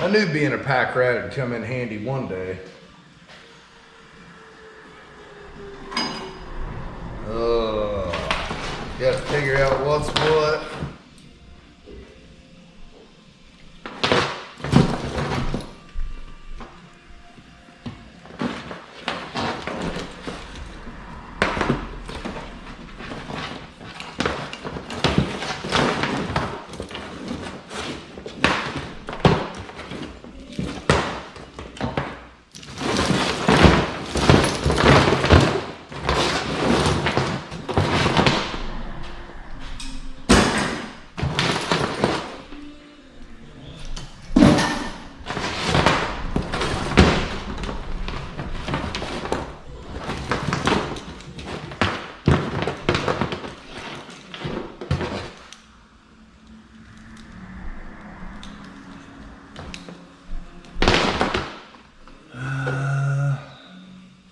I knew being a pack rat would come in handy one day. Gotta figure out what's what.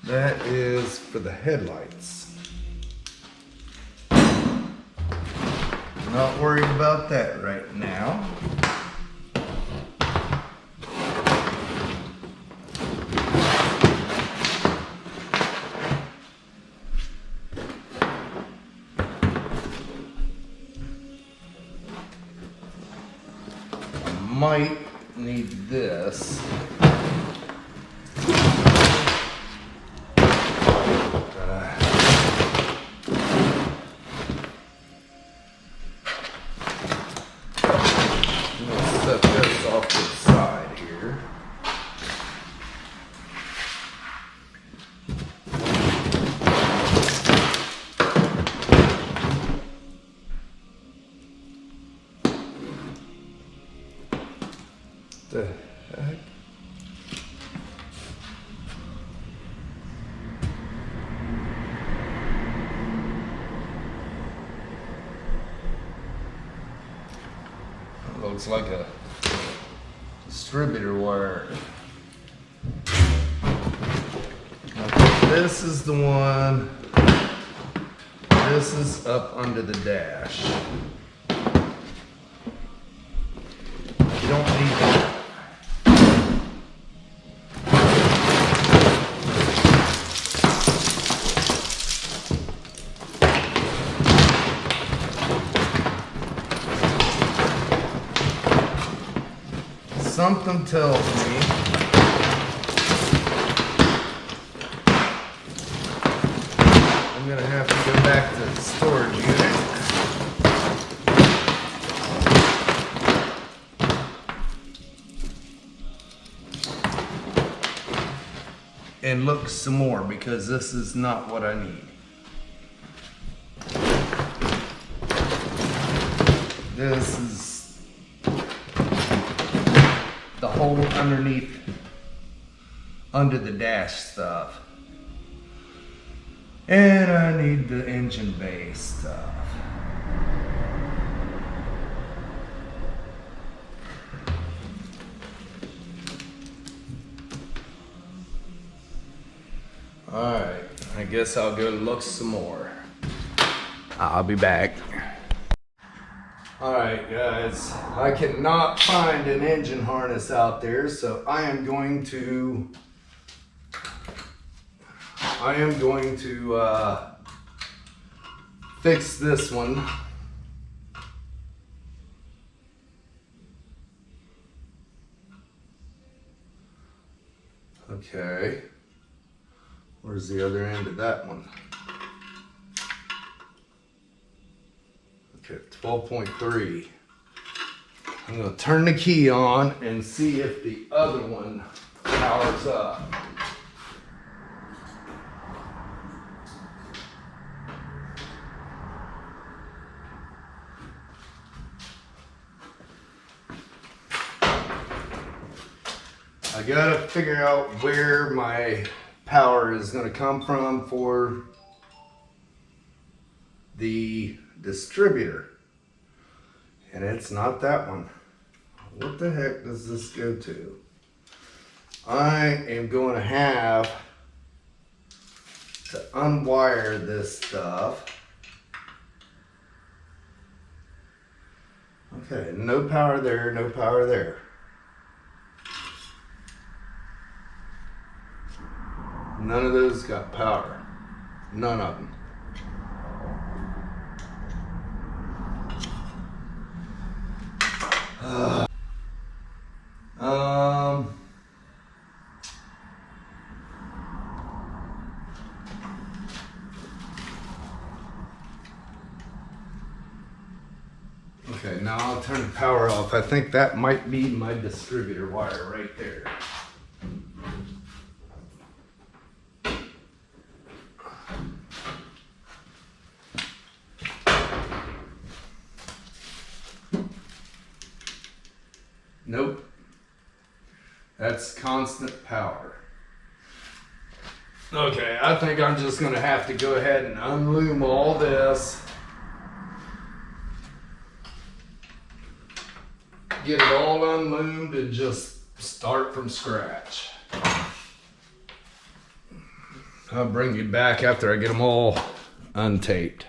That is for the headlights. I'm not worried about that right now. I might need this. Set this off to the side here. The heck? Looks like a distributor wire. This is the one. This is up under the dash. You don't need that. Something tells me I'm gonna have to go back to the storage unit and look some more, because this is not what I need. This is the hole underneath, under the dash stuff. And I need the engine bay stuff. Alright, I guess I'll go look some more. I'll be back. Alright guys, I cannot find an engine harness out there, so I am going to fix this one. Okay, where's the other end of that one? Okay, 12.3. I'm going to turn the key on and see if the other one powers up. I gotta figure out where my power is going to come from for the distributor, and it's not that one. What the heck does this go to? I am going to have to unwire this stuff. Okay, no power there, no power there. None of those got power. None of them. Okay, now I'll turn the power off. I think that might be my distributor wire right there. Nope. That's constant power. Okay, I think I'm just gonna have to go ahead and unloom all this. Get it all unloomed and just start from scratch. I'll bring you back after I get them all untaped.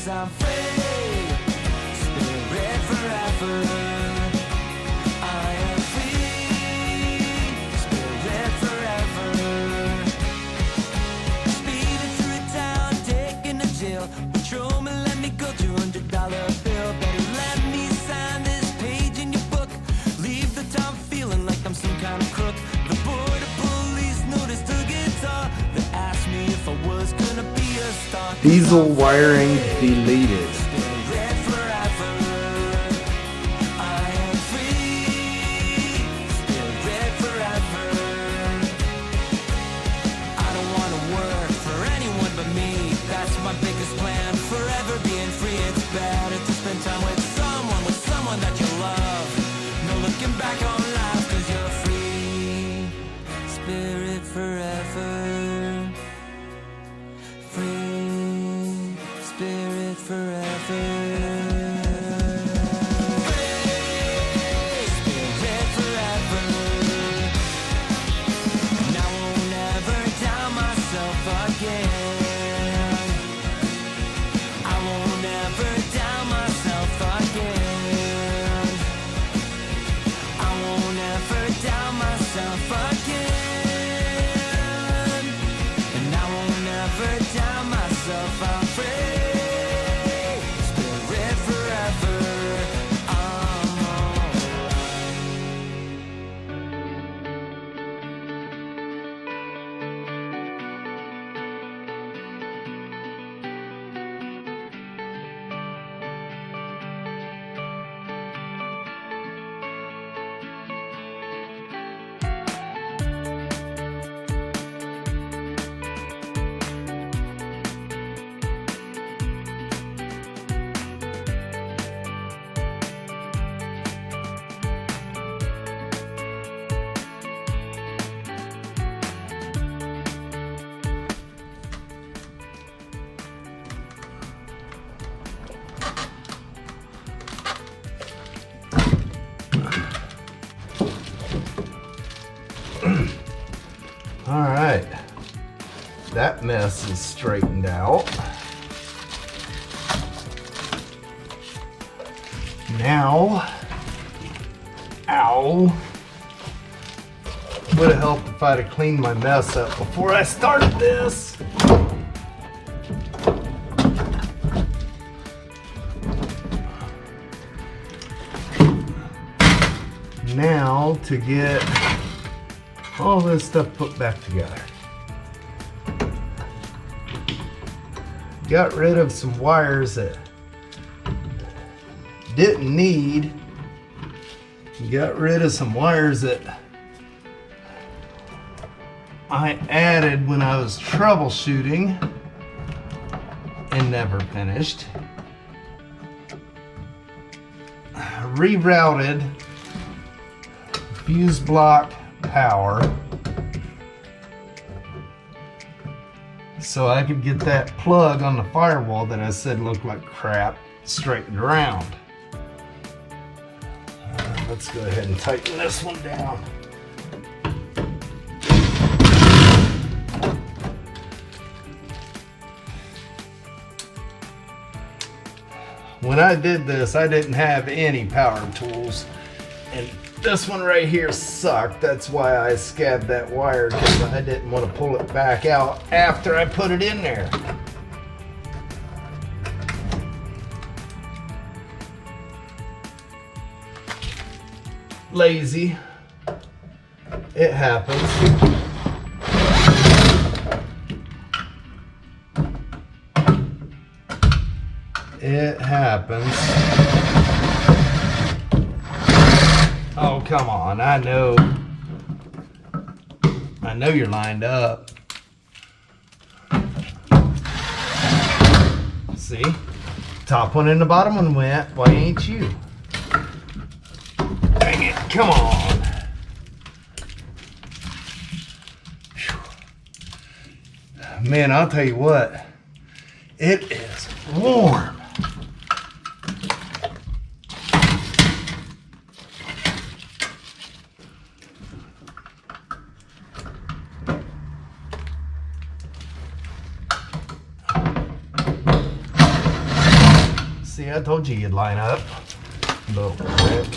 I'm free, spirit forever. I am free, spirit forever. Speeding through town, taking a jail. Patrolman let me go, $200 bill. Better let me sign this page in your book. Leave the town feeling like I'm some kind of crook. The border police noticed the guitar. They asked me if I was gonna be a star. Diesel wiring deleted. My biggest plan, forever being free. It's better to spend time with someone that you love. No looking back on life, 'cause you're free, spirit forever. Free, spirit forever. All right, that mess is straightened out. Now, ow, would have helped if I'd have cleaned my mess up before I started this. Now to get all this stuff put back together. Got rid of some wires that didn't need. Got rid of some wires that I added when I was troubleshooting and never finished. Rerouted fuse block power so I could get that plug on the firewall that I said looked like crap straightened around. Let's go ahead and tighten this one down. When I did this, I didn't have any power tools, and this one right here sucked. That's why I scabbed that wire, because I didn't want to pull it back out after I put it in there. Lazy. It happens. It happens. Oh, come on. I know you're lined up. See? Top one and the bottom one went. Why ain't you? Dang it. Come on. Whew. Man, I'll tell you what. It is warm. See, I told you you'd line up. Little prick.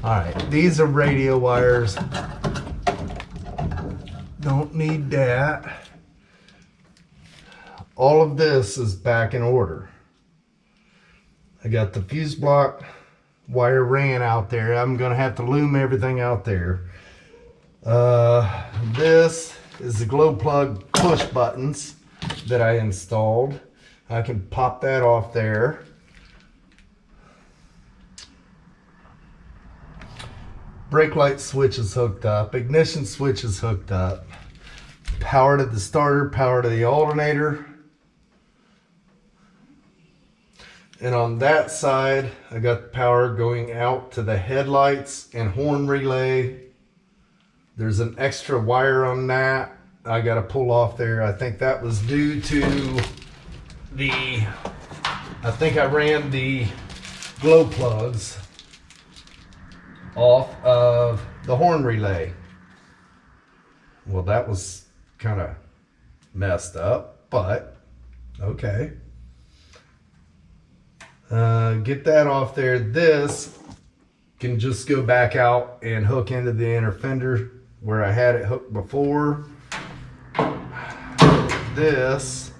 Alright, these are radio wires. Don't need that. All of this is back in order. I got the fuse block wire ran out there. I'm going to have to loom everything out there. This is the glow plug push buttons that I installed. I can pop that off there. Brake light switch is hooked up. Ignition switch is hooked up. Power to the starter, power to the alternator. And on that side, I got the power going out to the headlights and horn relay. There's an extra wire on that I got to pull off there. I think that was due to I think I ran the glow plugs off of the horn relay. Well, that was kind of messed up, but okay. Get that off there. This can just go back out and hook into the inner fender where I had it hooked before. This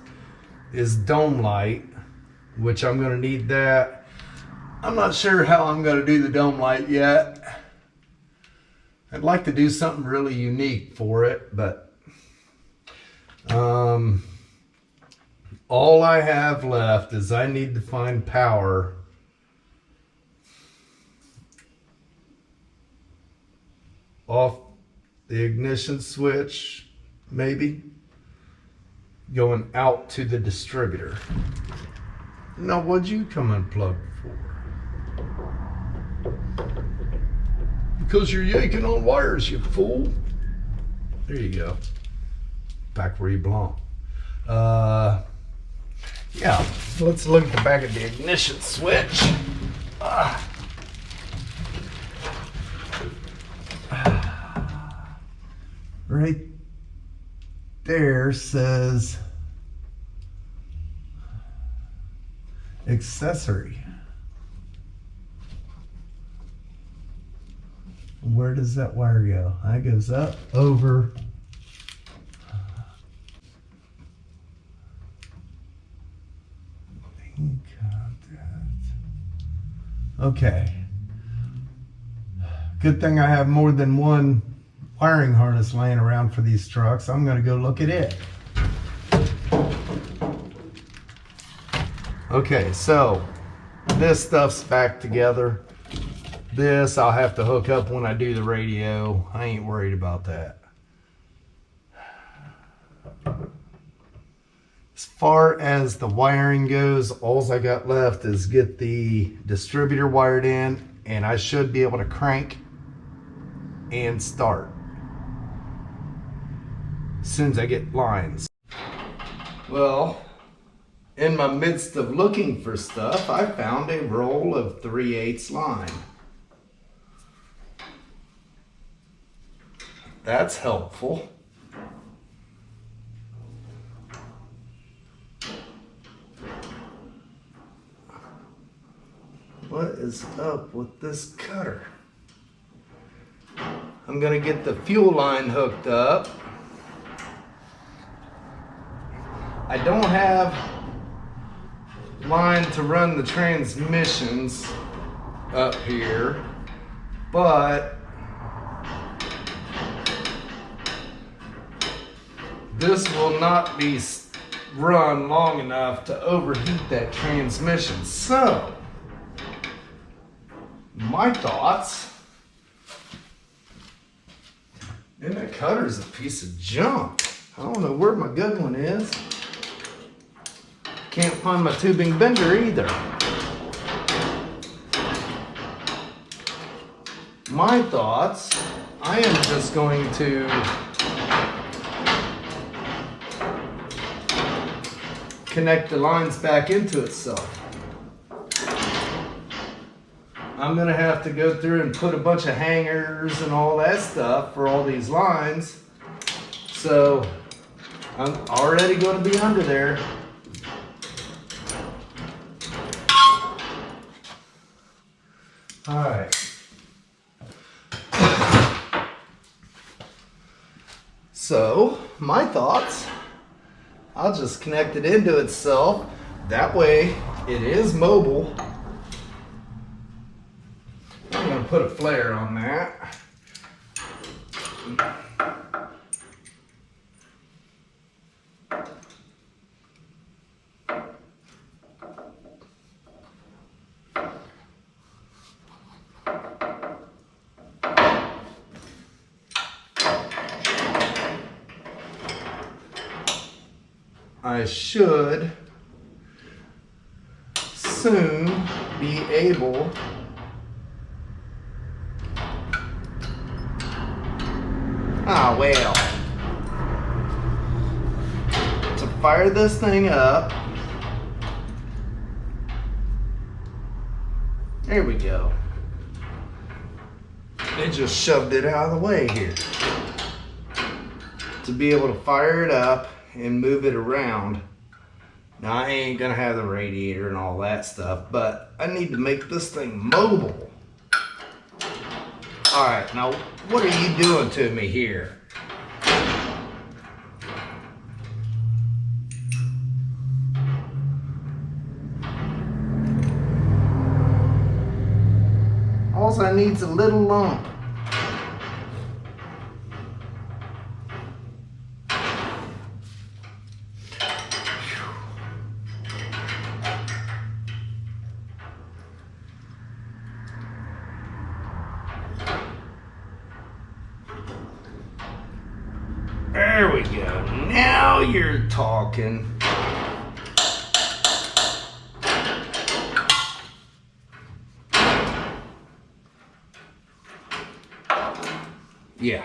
is dome light, which I'm going to need that. I'm not sure how I'm going to do the dome light yet. I'd like to do something really unique for it, but all I have left is I need to find power off the ignition switch, maybe, going out to the distributor. Now, what'd you come unplugged for? Because you're yanking on wires, you fool. There you go. Back where you belong. Yeah, let's look at the back of the ignition switch. Right there says accessory. Where does that wire go? That goes up, over. Okay. Good thing I have more than one wiring harness laying around for these trucks. I'm going to go look at it. Okay, so this stuff's back together. This I'll have to hook up when I do the radio. I ain't worried about that. As far as the wiring goes, all I got left is get the distributor wired in, and I should be able to crank and start as soon as I get lines. Well, in my midst of looking for stuff, I found a roll of 3/8 line. That's helpful. What is up with this cutter? I'm gonna get the fuel line hooked up. I don't have line to run the transmissions up here, but this will not be run long enough to overheat that transmission. So, my thoughts, and that cutter's a piece of junk. I don't know where my good one is. Can't find my tubing bender either. My thoughts, I am just going to connect the lines back into itself. I'm gonna have to go through and put a bunch of hangers and all that stuff for all these lines. So I'm already gonna be under there. All right. So my thoughts, I'll just connect it into itself. That way it is mobile. I'm going to put a flare on that. I should soon be able to fire this thing up. There we go. It just shoved it out of the way here. To be able to fire it up and move it around. Now I ain't gonna have the radiator and all that stuff, but I need to make this thing mobile. All right, now what are you doing to me here? All I need's a little lump. There we go. Now you're talking. Yeah.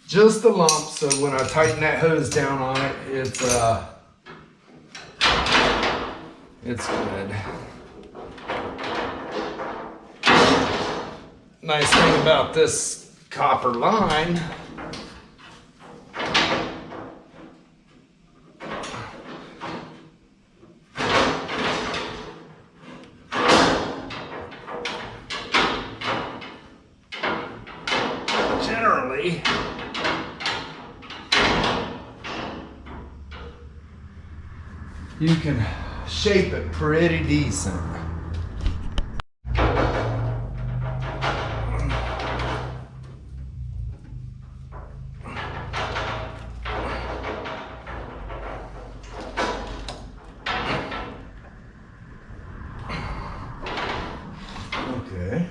Just a lump, so when I tighten that hose down on it, it's good. Nice thing about this copper line, generally you can shape it pretty decent. Okay.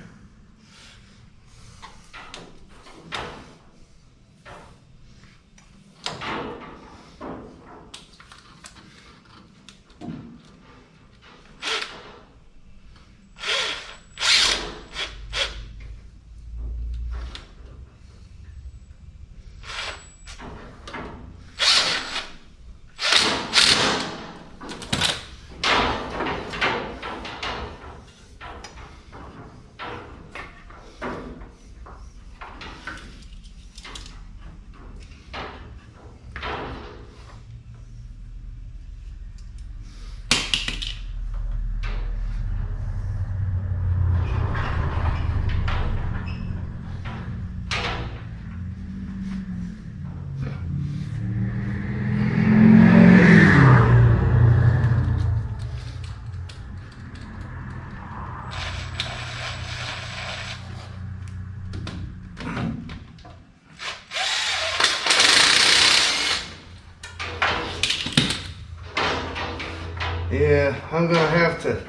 Yeah, I'm gonna have to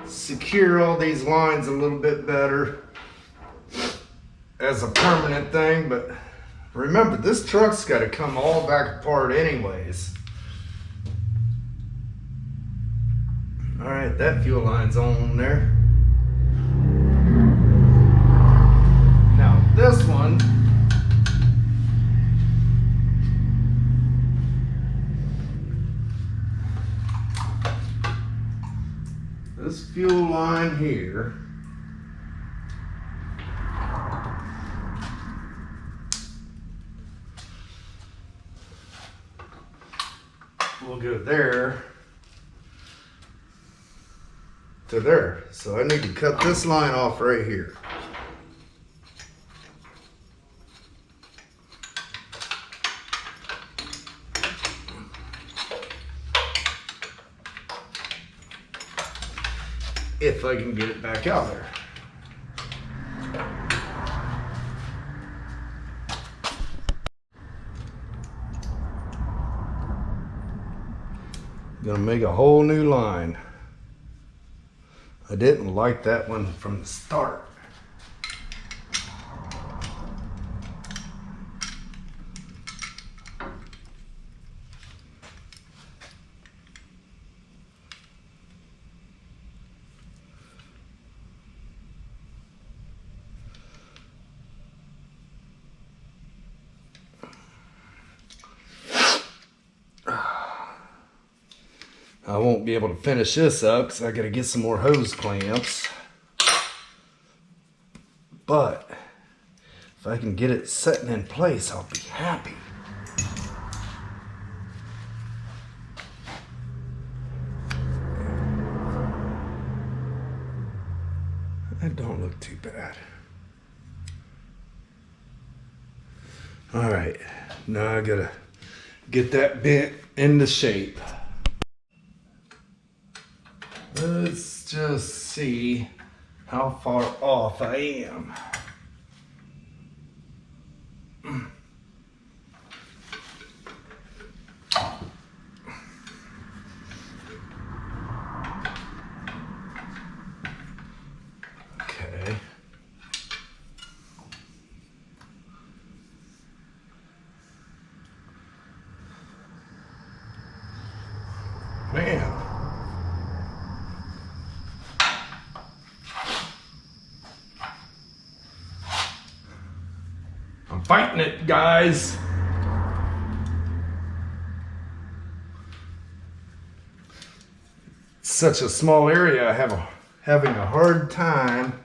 secure all these lines a little bit better as a permanent thing, but remember, this truck's got to come all back apart anyways. All right, that fuel line's on there. Now this one, this fuel line here, will go there to there. So I need to cut this line off right here. If I can get it back out there. Gonna make a whole new line. I didn't like that one from the start. I won't be able to finish this up because I gotta get some more hose clamps. But if I can get it setting in place, I'll be happy. That don't look too bad. All right, now I gotta get that bent into shape. Let's just see how far off I am. Okay. Man. Fighting it, guys. Such a small area, I have having a hard time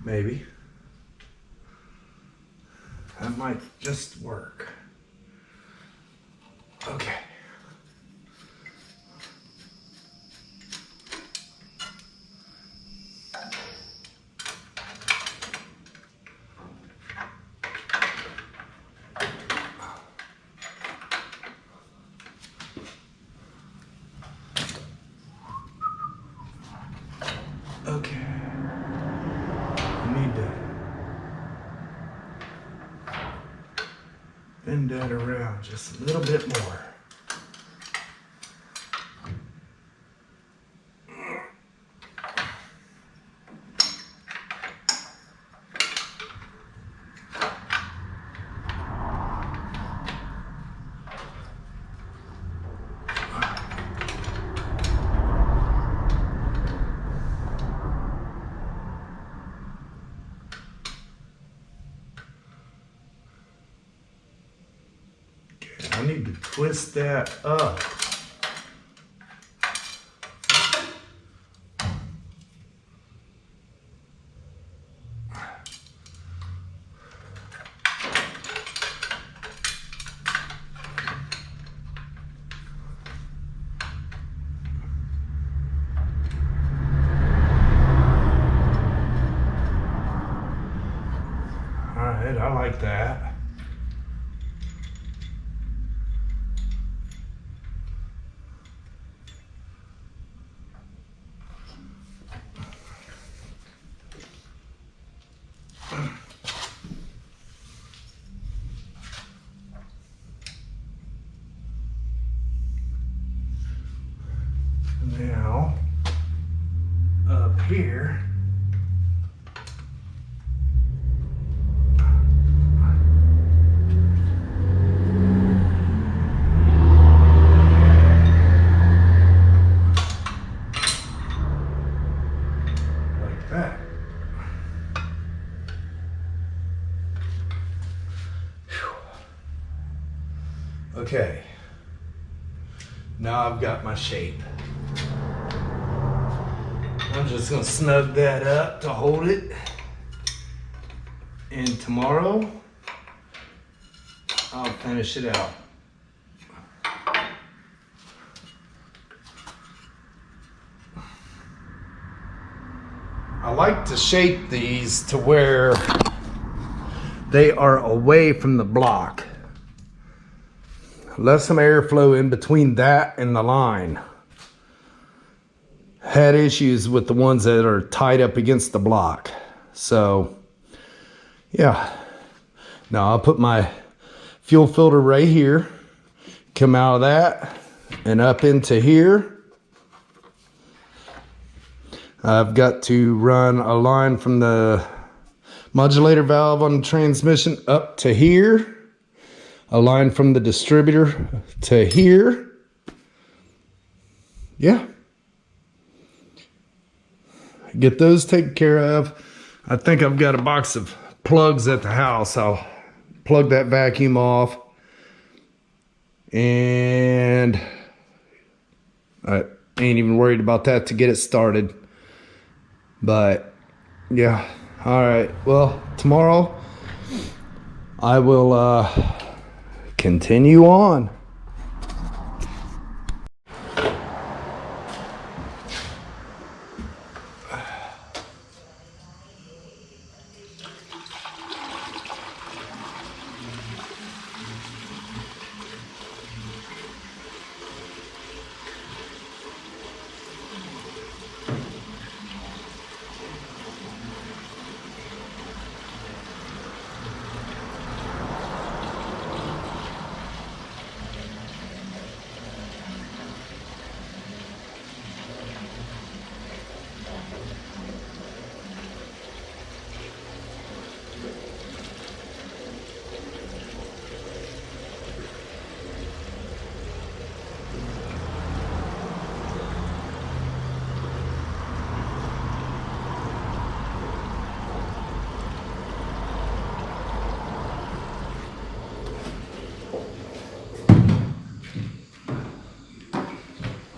maybe. That might just work. Okay. Okay. Need to bend that around just a little bit more. I need to twist that up. All right, I like that. Okay. Now I've got my shape. I'm just gonna snug that up to hold it. And tomorrow, I'll finish it out. I like to shape these to where they are away from the block. Let some airflow in between that and the line. Had issues with the ones that are tied up against the block. So, yeah. Now I'll put my fuel filter right here. Come out of that and up into here. I've got to run a line from the modulator valve on the transmission up to here. A line from the distributor to here. Yeah. Get those taken care of. I think I've got a box of plugs at the house. I'll plug that vacuum off. And I ain't even worried about that to get it started. But yeah, all right. Well, tomorrow I will continue on.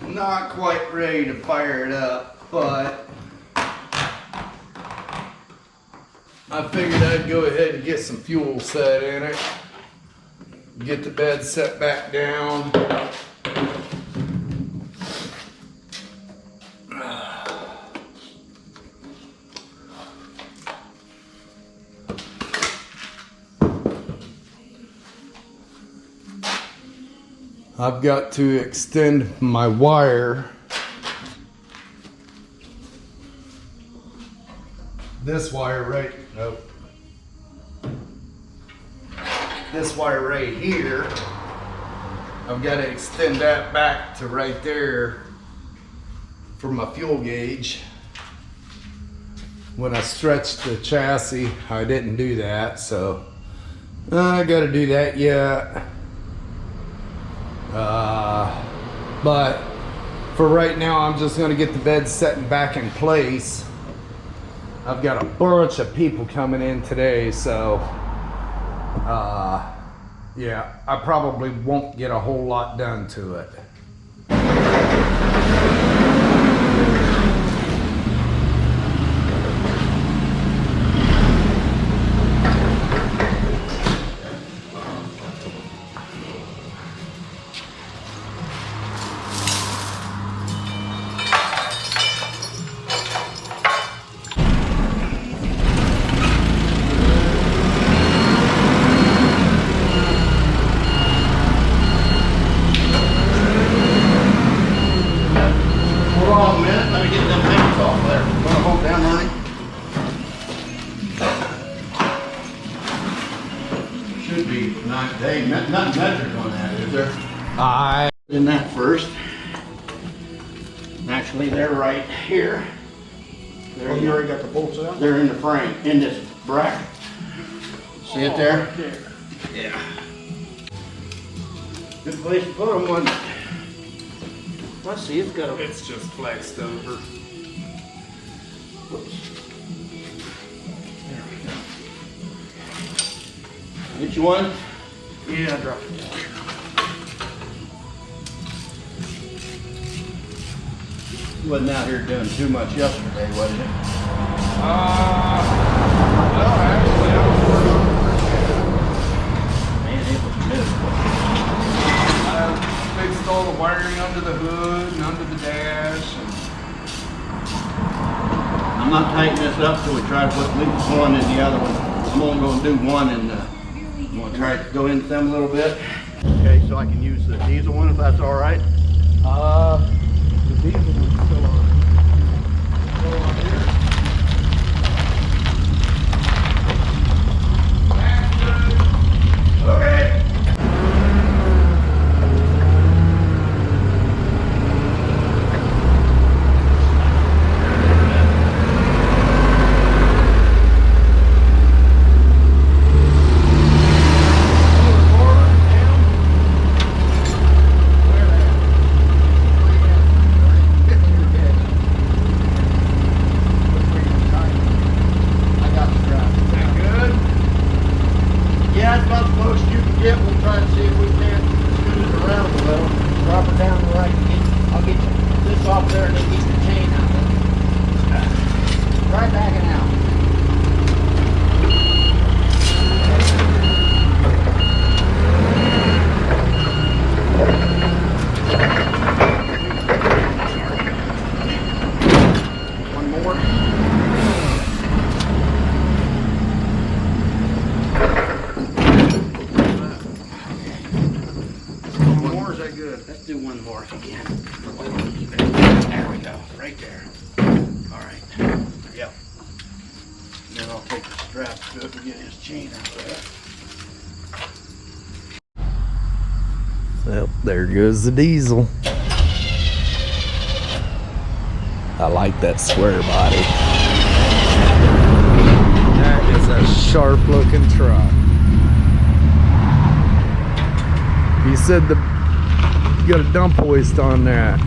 Not quite ready to fire it up, but I figured I'd go ahead and get some fuel set in it. Get the bed set back down. I've got to extend my wire. This wire right, nope. This wire right here, I've got to extend that back to right there for my fuel gauge. When I stretched the chassis, I didn't do that, so I got to do that yet. But for right now, I'm just going to get the bed set back in place. I've got a bunch of people coming in today, so yeah, I probably won't get a whole lot done to it. Should be not day. Nothing measured on that, is there? In that first. Actually, they're right here. Oh, you already got the bolts out? They're in the frame, in this bracket. See it there? Yeah. Good place to put them, wasn't it? Let's see, it's got a... It's just flexed over. Whoops. There we go. Get you one? Yeah, I dropped it. Wasn't out here doing too much yesterday, was it? Well, actually, I was working on Man, it was miserable. I fixed all the wiring under the hood and under the dash. And I'm not tightening this up till we try to put at least one in the other one. I'm only going to do one in the. I'm going to try to go into them a little bit. Okay, so I can use the diesel one if that's all right. the diesel one's still on. Still on here. Okay. Yeah, it's about the most you can get. We'll try to see if we can scoot it around a little. Drop her down the right. I'll get you this off there and then get the chain out of it. Right backing out. One more. One more, is that good? Let's do one more if you can. There we go, right there. All right. Yep. Then I'll take the strap to it and get his chain out of Well, there goes the diesel. I like that square body. That is a sharp looking truck. You said you got a dump hoist on that.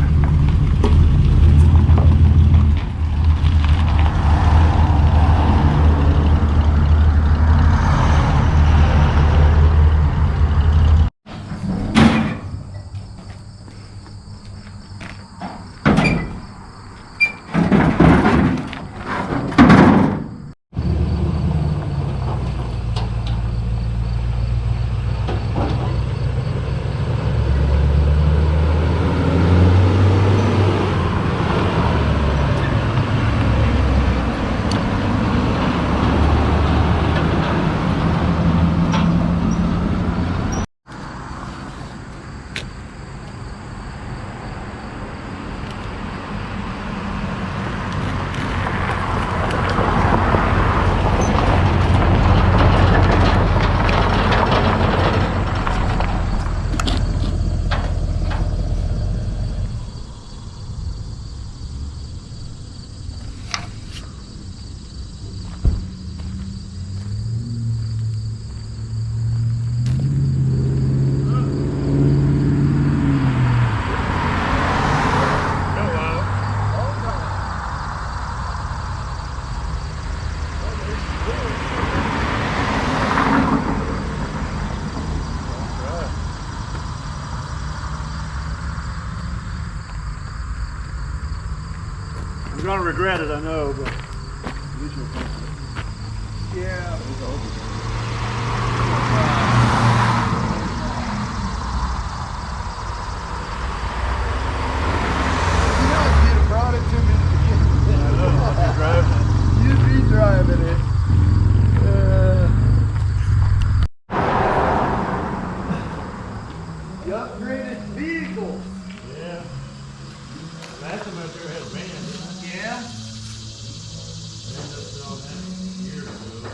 I'm gonna regret it, I know, but Yeah. You'd have brought it to me to begin with. You'd be driving it. You upgraded vehicles. yeah. Last time I was there had a van. Yeah. I ended up selling that years ago.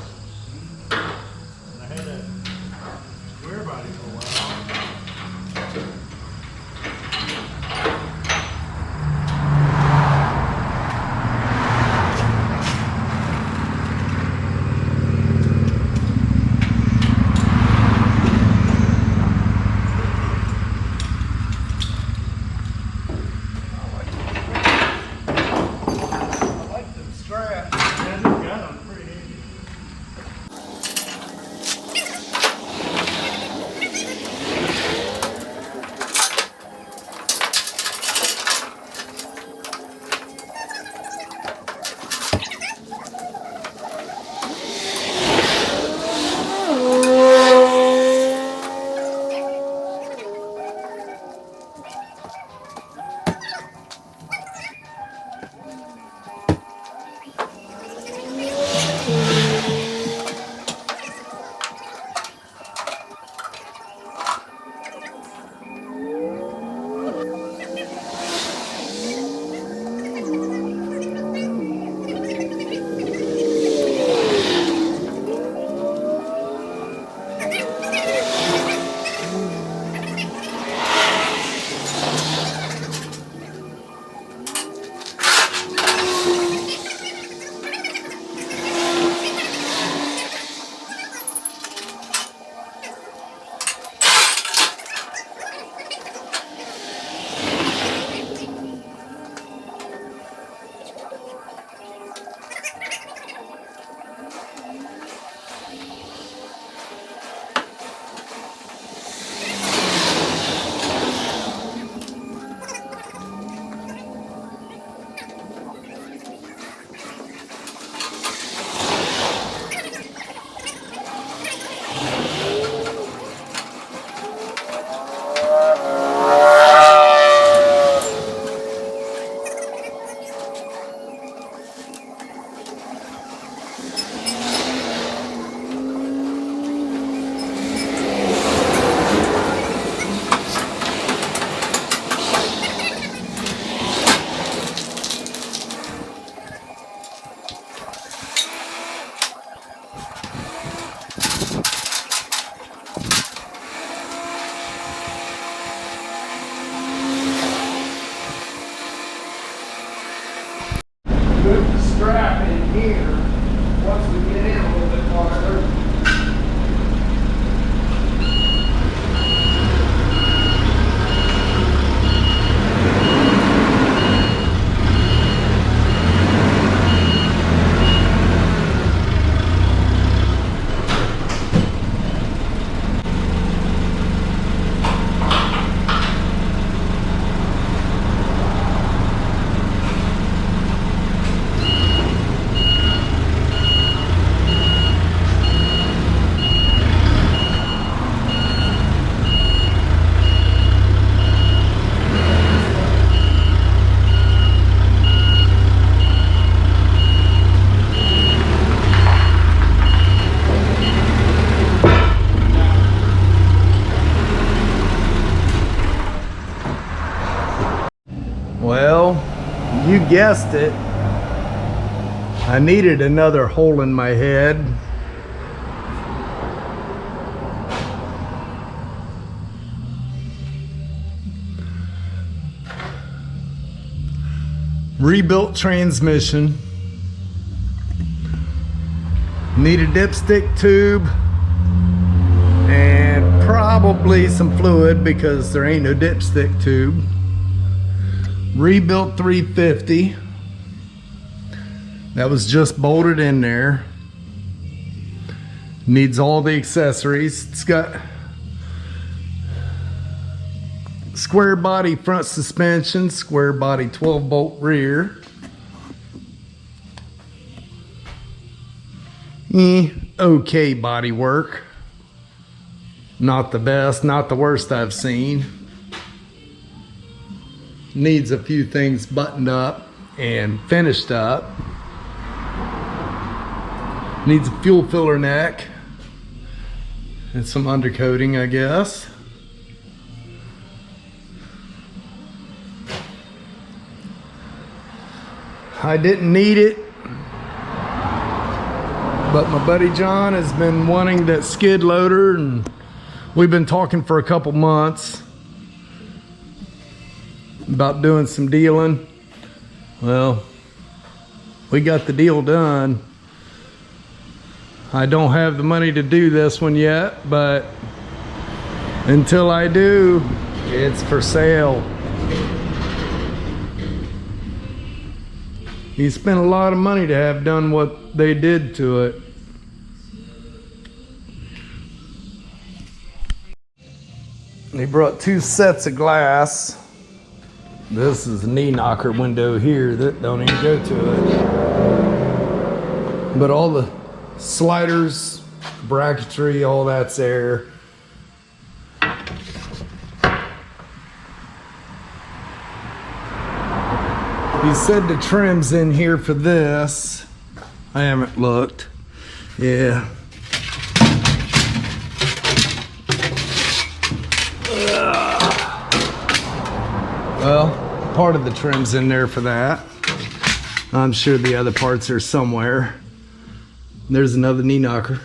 guessed it. I needed another hole in my head. Rebuilt transmission. Need a dipstick tube and probably some fluid because there ain't no dipstick tube. Rebuilt 350. That was just bolted in there. Needs all the accessories. It's got square body front suspension, square body 12-bolt rear. Okay body work. Not the best, not the worst I've seen. Needs a few things buttoned up and finished up. Needs a fuel filler neck and some undercoating, I guess. I didn't need it, but my buddy John has been wanting that skid loader, and we've been talking for a couple months about doing some dealing. Well, we got the deal done. I don't have the money to do this one yet, but until I do, it's for sale. He spent a lot of money to have done what they did to it. They brought 2 sets of glass. This is a knee knocker window here that don't even go to it. But all the sliders, bracketry, all that's there. He said the trim's in here for this. I haven't looked. Yeah. Well, part of the trim's in there for that. I'm sure the other parts are somewhere. There's another knee knocker,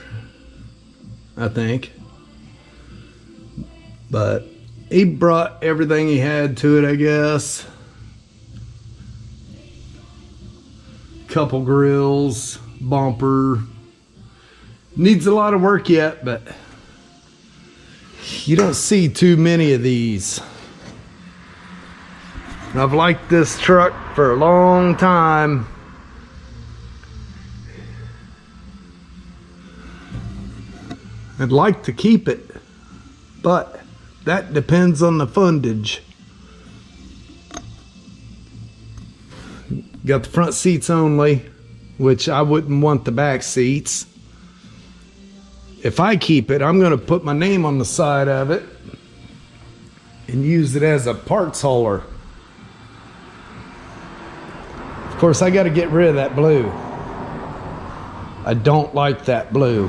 I think. But he brought everything he had to it, I guess. Couple grills, bumper. Needs a lot of work yet, but you don't see too many of these. I've liked this truck for a long time. I'd like to keep it, but that depends on the fundage. Got the front seats only, which I wouldn't want the back seats. If I keep it, I'm going to put my name on the side of it and use it as a parts hauler. Of course, I got to get rid of that blue. I don't like that blue.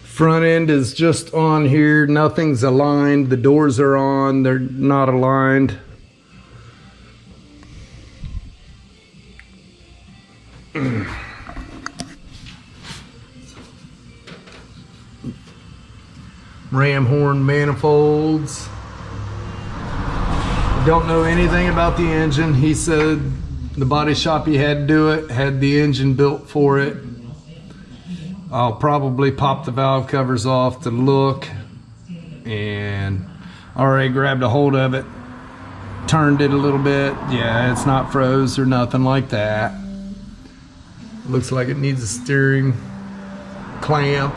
Front end is just on here. Nothing's aligned. The doors are on. They're not aligned. Ram horn manifolds. Don't know anything about the engine. He said the body shop he had to do it, had the engine built for it. I'll probably pop the valve covers off to look, and already grabbed a hold of it, turned it a little bit. Yeah, it's not froze or nothing like that. Looks like it needs a steering clamp.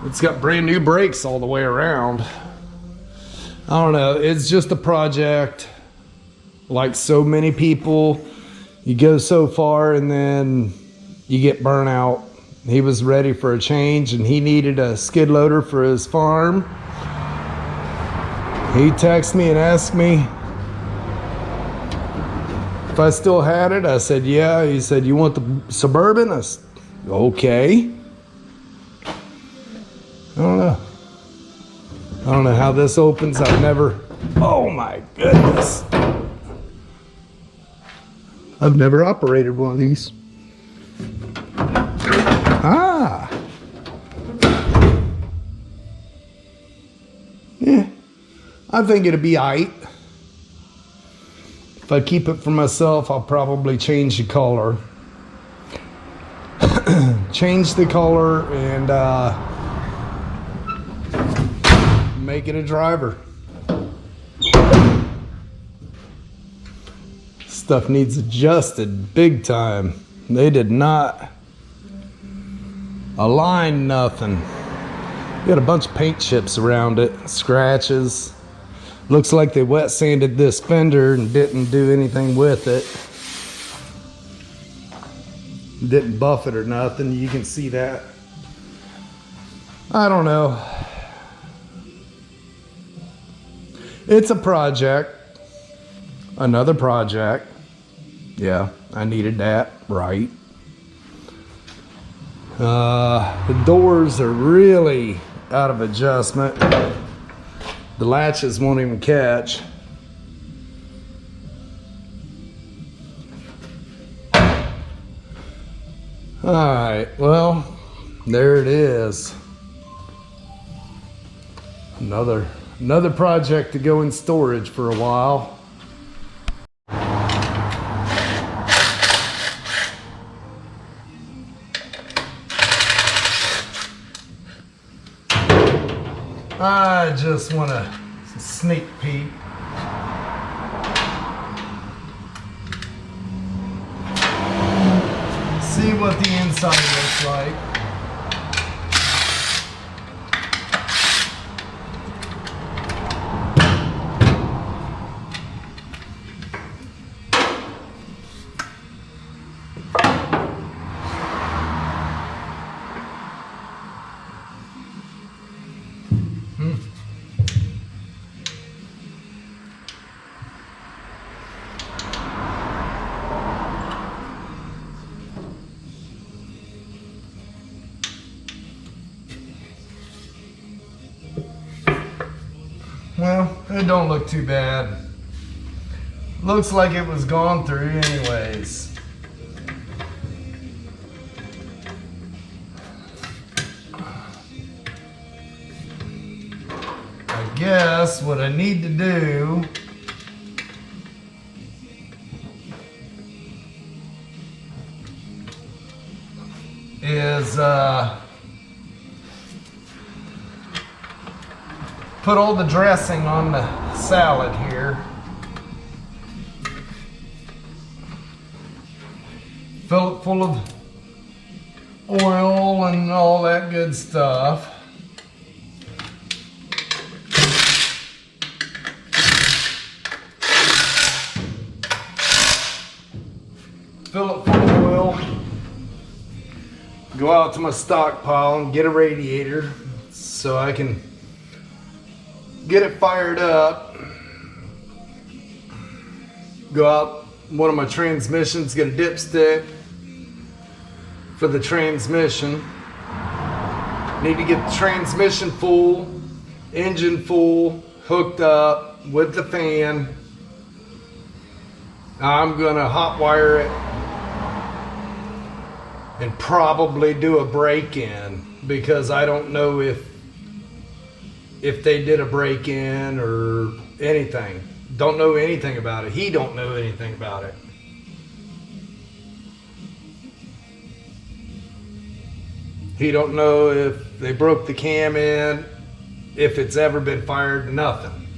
It's got brand new brakes all the way around. I don't know, it's just a project. Like so many people, you go so far and then you get burnt out. He was ready for a change and he needed a skid loader for his farm. He texted me and asked me if I still had it. I said, yeah. He said, you want the Suburban? I said, okay. I don't know. I don't know how this opens. I've never, oh my goodness. I've never operated one of these. Ah. Yeah, I think it'll be aight. If I keep it for myself, I'll probably change the color. Change the color and make it a driver. Stuff needs adjusted big time. They did not align nothing. Got a bunch of paint chips around it, scratches. Looks like they wet sanded this fender and didn't do anything with it. Didn't buff it or nothing. You can see that. I don't know. It's a project. Another project. Yeah, I needed that, right? The doors are really out of adjustment. The latches won't even catch. All right, well, there it is. Another project to go in storage for a while. I just want a sneak peek. See what the inside looks like. Well, it don't look too bad. Looks like it was gone through anyways. I guess what I need to do is put all the dressing on the salad here. Fill it full of oil and all that good stuff. Fill it full of oil. Go out to my stockpile and get a radiator so I can get it fired up. Go out one of my transmissions, get a dipstick for the transmission. Need to get the transmission full, engine full, hooked up with the fan. I'm gonna hot wire it and probably do a break-in because I don't know if they did a break-in or anything. Don't know anything about it. He don't know anything about it. He don't know if they broke the cam in, if it's ever been fired, nothing.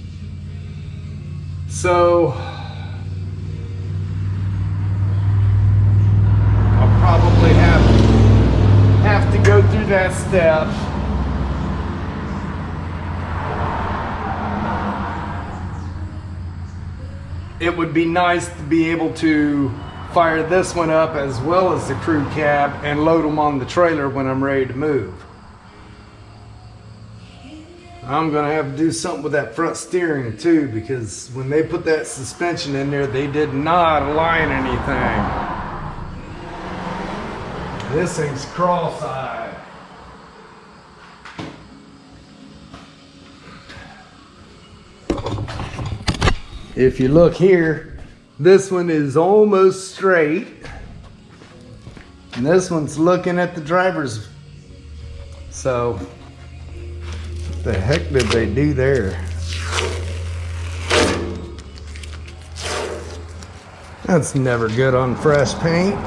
So I'll probably have to go through that step. It would be nice to be able to fire this one up as well as the crew cab and load them on the trailer when I'm ready to move. I'm gonna have to do something with that front steering too, because when they put that suspension in there, they did not align anything. This thing's cross-eyed. If you look here, this one is almost straight. And this one's looking at the driver's. So, what the heck did they do there? That's never good on fresh paint.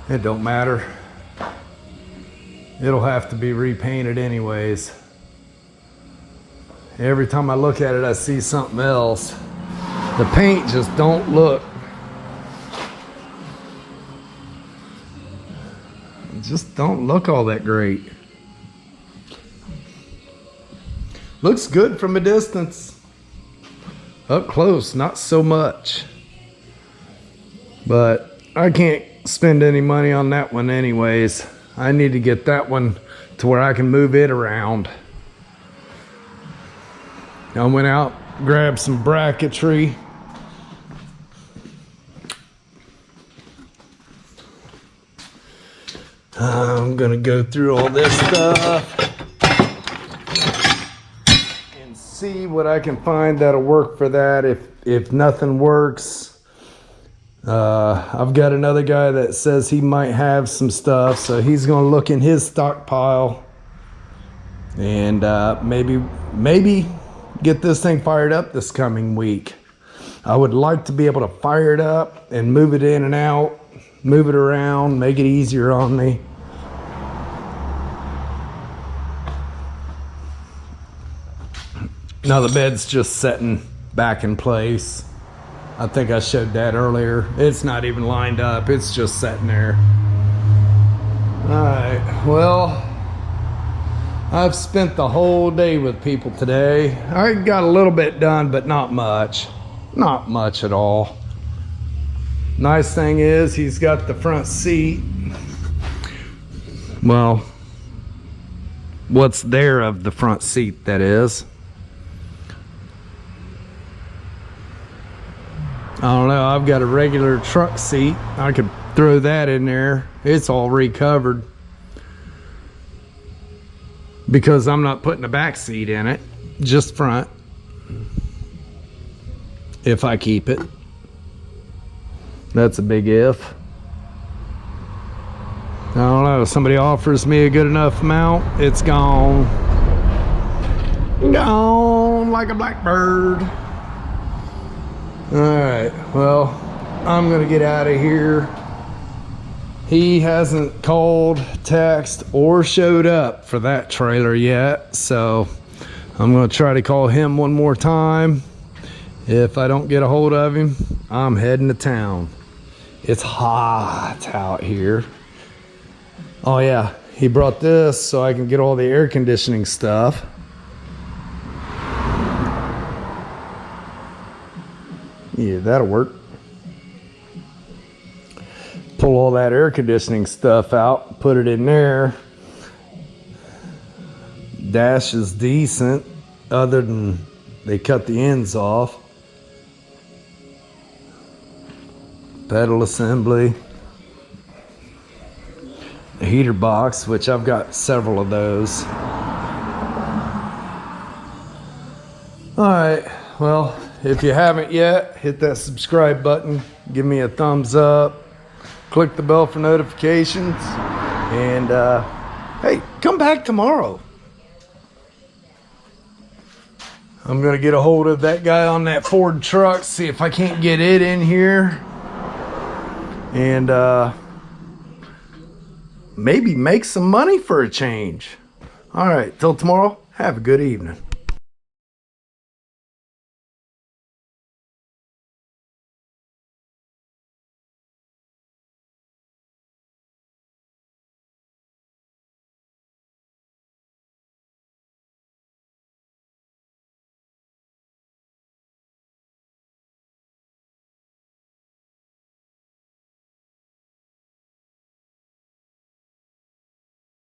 It don't matter. It'll have to be repainted anyways. Every time I look at it, I see something else. The paint just don't look. It just don't look all that great. Looks good from a distance. Up close, not so much. But I can't spend any money on that one anyways. I need to get that one to where I can move it around. I went out, grabbed some bracketry. I'm gonna go through all this stuff and see what I can find that'll work for that. If nothing works, I've got another guy that says he might have some stuff, so he's gonna look in his stockpile and maybe get this thing fired up this coming week. I would like to be able to fire it up and move it in and out, move it around, make it easier on me. Now the bed's just setting back in place. I think I showed that earlier. It's not even lined up, it's just sitting there. Alright, well, I've spent the whole day with people today. I got a little bit done, but not much. Not much at all. Nice thing is, he's got the front seat. Well, what's there of the front seat, that is. I don't know, I've got a regular truck seat. I could throw that in there. It's all recovered, because I'm not putting a back seat in it, just front, if I keep it. That's a big if. I don't know, somebody offers me a good enough amount, it's gone. Gone like a blackbird. Alright, well, I'm gonna get out of here. He hasn't called, text, or showed up for that trailer yet, so I'm gonna try to call him one more time. If I don't get a hold of him, I'm heading to town. It's hot out here. Oh yeah, he brought this so I can get all the air conditioning stuff. Yeah, that'll work. Pull all that air conditioning stuff out, put it in there. Dash is decent, other than they cut the ends off. Pedal assembly. A heater box, which I've got several of those. Alright, well, if you haven't yet, hit that subscribe button, give me a thumbs up. Click the bell for notifications, and hey, come back tomorrow. I'm gonna get a hold of that guy on that Ford truck, see if I can't get it in here, and maybe make some money for a change. All right, till tomorrow, have a good evening.